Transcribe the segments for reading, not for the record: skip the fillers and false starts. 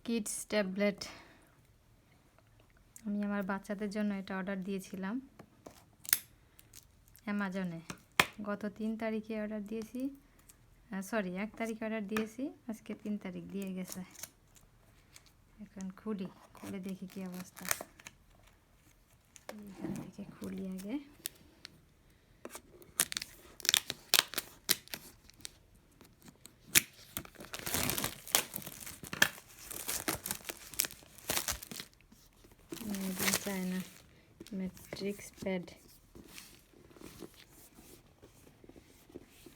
Kids tablet আমি আমার বাচ্চাদের জন্য এটা অর্ডার দিয়েছিলাম অ্যামাজনে। গত 3 তারিখে অর্ডার দিয়েছি, 1 তারিখে অর্ডার দিয়েছি, আজকে 3 তারিখ দিয়ে গেছে। এখন খুলে দেখি কি অবস্থা। এখান থেকে খুলি আগে। চায়না ম্যাট্রিক্সপ্যাড,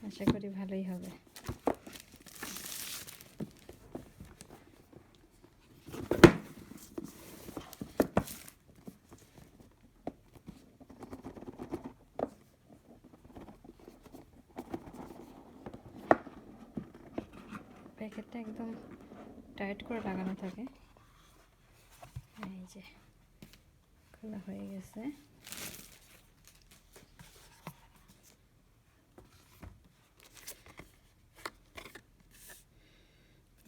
আশা করি ভালোই হবে। প্যাকেটটা একদম টাইট করে লাগানো থাকে। এই যে খোলা হয়ে গেছে।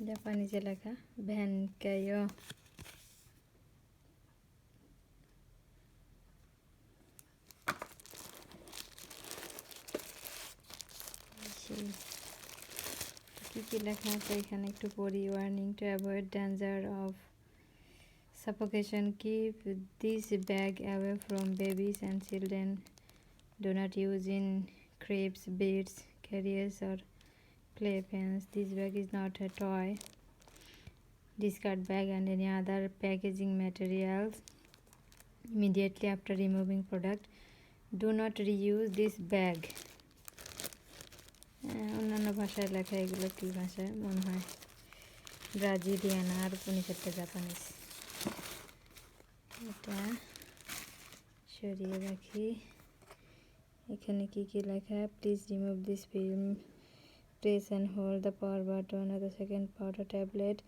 জাপানিজে লেখা ভ্যানকাইও। কি লেখা আছে এখানে একটু পড়ি। Warning to avoid danger of suffocation, keep this bag away from babies and children. Do not use in cribs, beds, carriers or playpens. This bag is not a toy. Discard bag and any other packaging materials immediately after removing product. Do not reuse this bag. অন্যান্য ভাষায় লেখা, এগুলো কি ভাষায় মনে হয় Brazilian আর উপনিষদটা Japanese. এটা সরিয়ে রাখি। এখানে কি লেখা, please remove this film, press and hold the power button of the second powder tablet.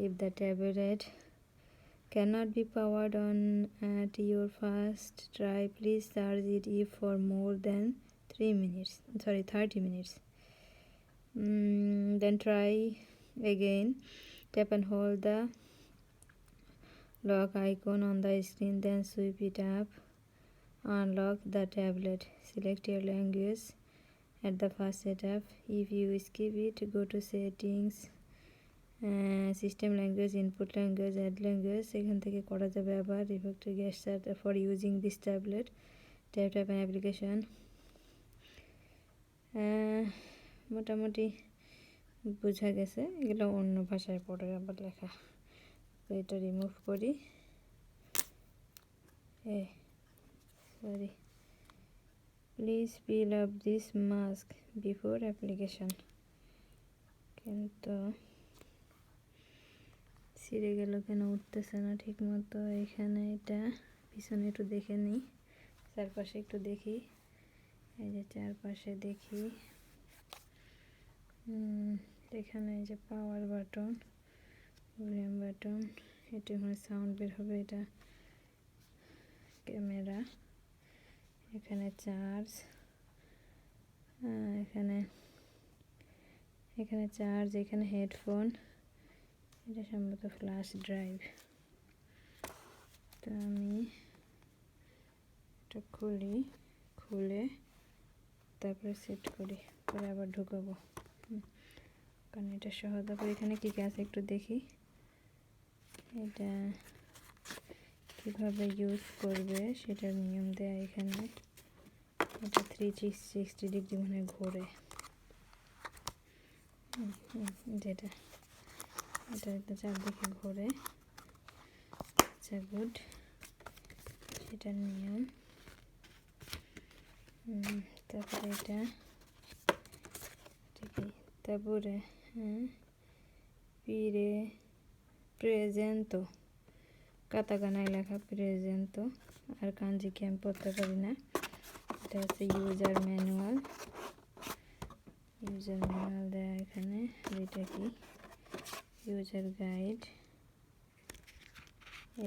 If the tablet cannot be powered on at your first try, please charge it if for more than 30 minutes. Then try again. Tap and hold the lock icon on the screen, then sweep it up. Unlock the tablet. Select your language at the first setup. If you skip it, go to settings, system language, input language, add language. এখান থেকে করা যাবে আবার refactor gesture for using this tablet. Tap an application. মোটামুটি বোঝা গেছে। এগুলো অন্য ভাষায় পড়ে আবার লেখা। তো এটা রিমুভ করি। Please peel up this mask before application. কিন্তু ছিঁড়ে গেল কেন, উঠতেছে না ঠিক মতো। এখানে এটা পিছনে একটু দেখে নিই, চারপাশে একটু দেখি। এই যে চারপাশে দেখি, এখানে এই যে পাওয়ার বাটন, ভলিউম বাটন, এটা এখানে সাউন্ড বের হবে, এটা ক্যামেরা, এখানে চার্জ, এখানে চার্জ, এখানে হেডফোন, এটা সম্ভবত ফ্ল্যাশ ড্রাইভ। তো আমি এটা খুলে তারপরে সেট করি, পরে আবার ঢুকাবো, কারণ এটা সহ। তারপর এখানে কী আছে একটু দেখি, এটা কীভাবে ইউজ করবে সেটার নিয়ম দেয়া এখানে। এটা 360 ডিগ্রি মানে ঘোরে, যেটা এটা একটা চারদিকে ঘোরে। আচ্ছা, গুড, সেটার নিয়ম। তারপরে এটা ঠিকই। তারপরে প্রেজেন্তো, কাতাকানায় লেখা প্রেজেন্তো, আর কাঞ্জি কি আমি পড়তে পারি না। এটা হচ্ছে ইউজার ম্যানুয়াল দেয়া এখানে। এটা কি ইউজার গাইড,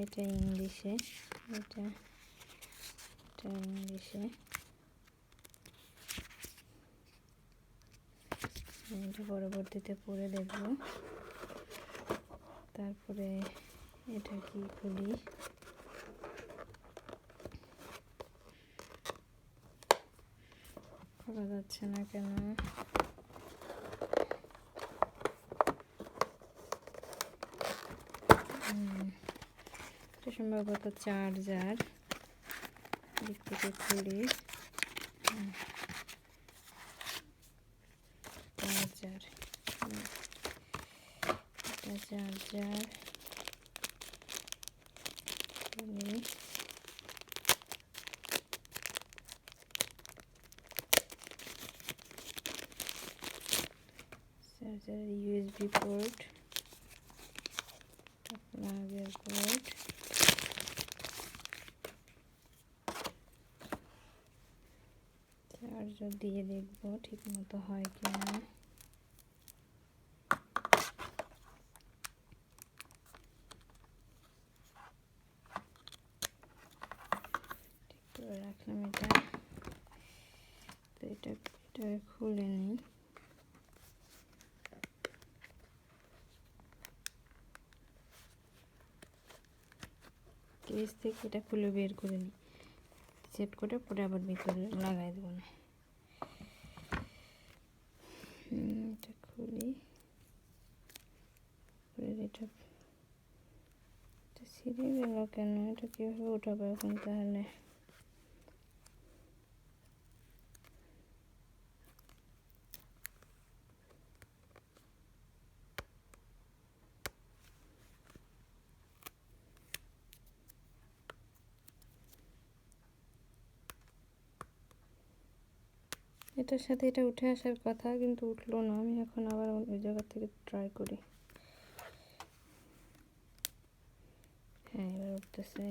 এটা ইংলিশে, এটা ইংলিশে। এটা পরবর্তীতে পড়ে দেখব। তারপরে এটা কি খুলি, খোলা যাচ্ছে না কেন? এটা সম্ভবত চার্জার। দিক থেকে খুলি, চার্জার, এটা চার্জার খুলি। চার্জারের ইউএসবি পোর্ট, প্লাগের পোর্ট, চার্জার দিয়ে দেখবো ঠিক মতো হয় কিনা। ঠিক করে রাখলাম এটা। তো এটা খুলে নিই। কেস থেকে এটা খুলে বের করে নিই, সেট করে পরে আবার ভিতরে লাগাই দেবো না। এটা খুলি, এটা ছিঁড়ে গেল কেন? এটা কীভাবে উঠাবো এখন তাহলে? এটার সাথে এটা উঠে আসার কথা, কিন্তু উঠলো না। আমি এখন আবার ওই জায়গা থেকে ট্রাই করি। হ্যাঁ, এবার উঠতেছে।